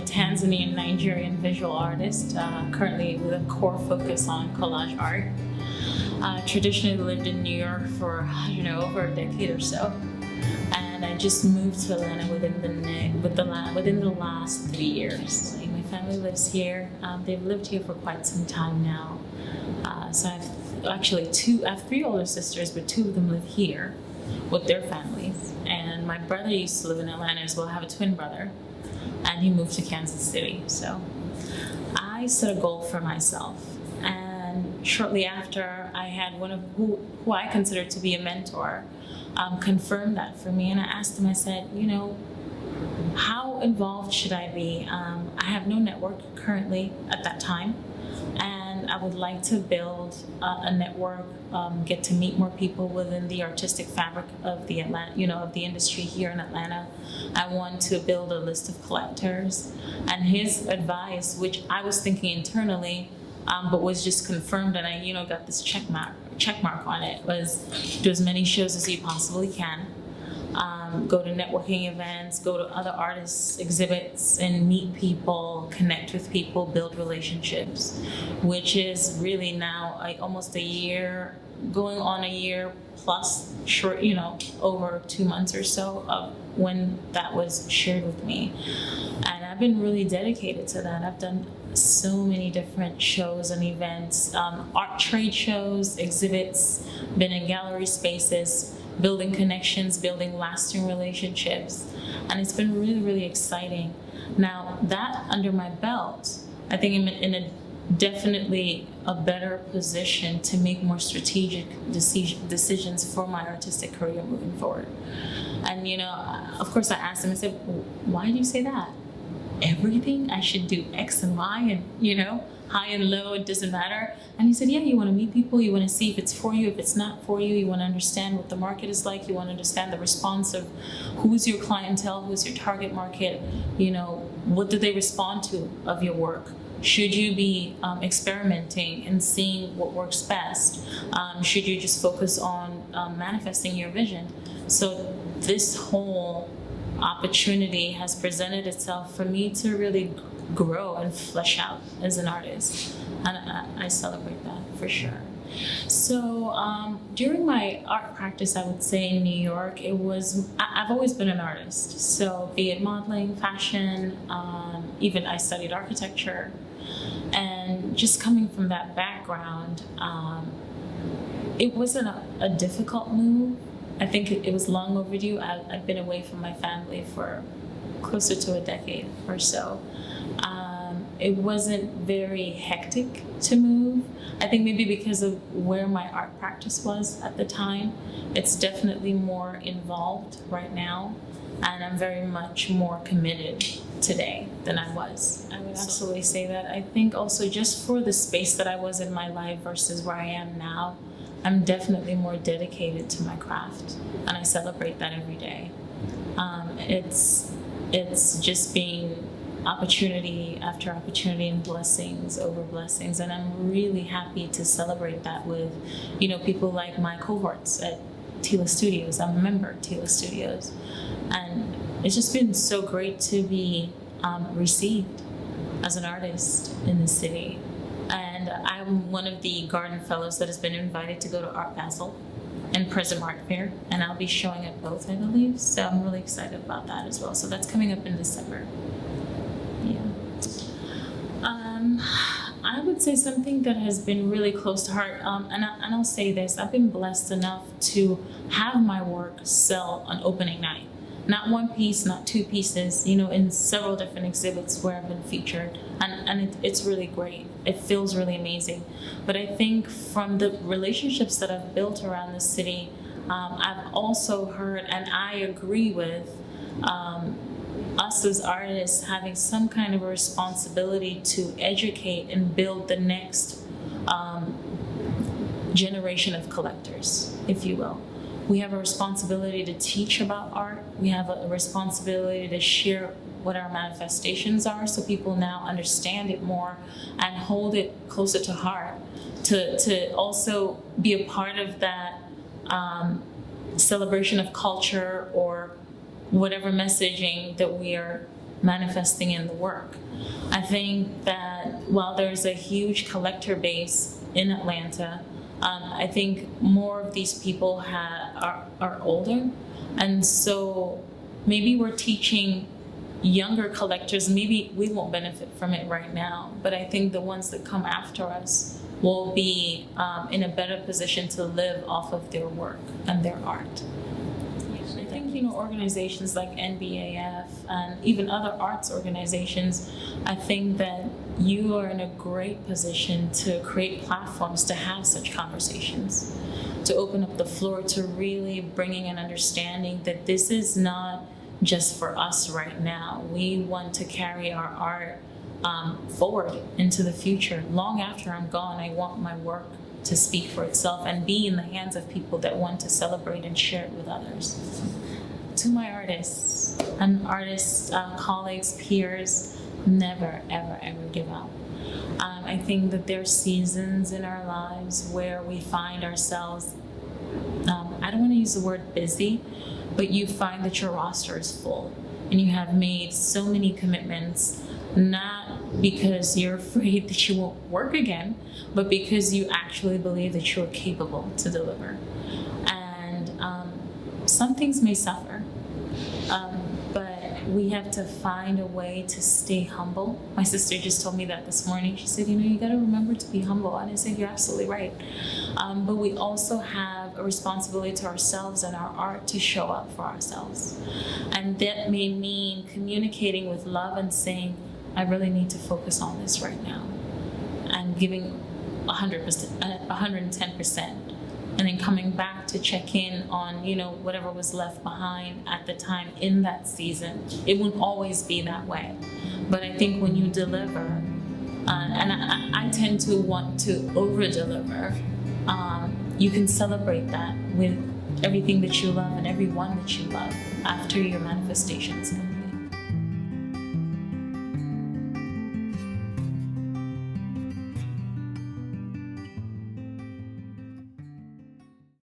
Tanzanian Nigerian visual artist, currently with a core focus on collage art. Traditionally lived in New York for, over a decade or so. And I just moved to Atlanta within the last 3 years. Like, my family lives here. They've lived here for quite some time now. So I have 3 older sisters, but 2 of them live here with their families. And my brother used to live in Atlanta as well. I have a twin brother, and he moved to Kansas City. So I set a goal for myself. And shortly after, I had one of who I consider to be a mentor confirm that for me. And I asked him, I said, how involved should I be? I have no network currently at that time. And I would like to build a network, get to meet more people within the artistic fabric of the of the industry here in Atlanta. I want to build a list of collectors. And his advice, which I was thinking internally, but was just confirmed, and I got this check mark on it, was do as many shows as you possibly can. Go to networking events, go to other artists' exhibits, and meet people, connect with people, build relationships, which is really now almost a year, going on a year plus short, over 2 months or so of when that was shared with me. And I've been really dedicated to that. I've done so many different shows and events, art trade shows, exhibits, been in gallery spaces, building connections, building lasting relationships. And it's been really, really exciting. Now, that under my belt, I think I'm in a definitely a better position to make more strategic decisions for my artistic career moving forward. And, of course, I asked him, I said, why do you say that? Everything? I should do X and Y and, high and low, it doesn't matter. And he said, yeah, you want to meet people, you want to see if it's for you, if it's not for you, you want to understand what the market is like, you want to understand the response of who's your clientele, who's your target market, what do they respond to of your work? Should you be experimenting and seeing what works best? Should you just focus on manifesting your vision? So this whole opportunity has presented itself for me to really grow and flesh out as an artist, and I celebrate that for sure. So during my art practice, I would say in New York, I've always been an artist. So be it modeling, fashion, even I studied architecture, and just coming from that background, it wasn't a difficult move. I think it was long overdue. I've been away from my family for closer to a decade or so. It wasn't very hectic to move. I think maybe because of where my art practice was at the time. It's definitely more involved right now, and I'm very much more committed today than I was. I would absolutely say that. I think also just for the space that I was in my life versus where I am now, I'm definitely more dedicated to my craft, and I celebrate that every day. It's just being opportunity after opportunity and blessings over blessings, and I'm really happy to celebrate that with, people like my cohorts at Tila Studios. I'm a member of Tila Studios, and it's just been so great to be received as an artist in the city. And I'm one of the Garden Fellows that has been invited to go to Art Basel and Prism Art Fair, and I'll be showing at both, I believe. So I'm really excited about that as well. So that's coming up in December. Yeah. I would say something that has been really close to heart, and I'll say this: I've been blessed enough to have my work sell on opening night. Not one piece, not 2 pieces, in several different exhibits where I've been featured. And it's really great. It feels really amazing. But I think from the relationships that I've built around the city, I've also heard, and I agree with, us as artists having some kind of a responsibility to educate and build the next generation of collectors, if you will. We have a responsibility to teach about art. We have a responsibility to share what our manifestations are, so people now understand it more and hold it closer to heart, to also be a part of that celebration of culture or whatever messaging that we are manifesting in the work. I think that while there's a huge collector base in Atlanta, I think more of these people are older, and so maybe we're teaching younger collectors. Maybe we won't benefit from it right now, but I think the ones that come after us will be in a better position to live off of their work and their art. I think, organizations like NBAF and even other arts organizations, I think that you are in a great position to create platforms to have such conversations, to open up the floor to really bringing an understanding that this is not just for us right now. We want to carry our art forward into the future. Long after I'm gone, I want my work to speak for itself and be in the hands of people that want to celebrate and share it with others. To my artists and colleagues, peers, never, ever, ever give up. I think that there are seasons in our lives where we find ourselves, I don't want to use the word busy, but you find that your roster is full and you have made so many commitments, not because you're afraid that you won't work again, but because you actually believe that you're capable to deliver. And some things may suffer, but we have to find a way to stay humble. My sister just told me that this morning. She said, you got to remember to be humble. And I said, you're absolutely right. But we also have a responsibility to ourselves and our art to show up for ourselves. And that may mean communicating with love and saying, I really need to focus on this right now. And giving 100%, 110%. And then coming back to check in on, whatever was left behind at the time in that season. It won't always be that way. But I think when you deliver, and I tend to want to over-deliver, you can celebrate that with everything that you love and everyone that you love after your manifestations.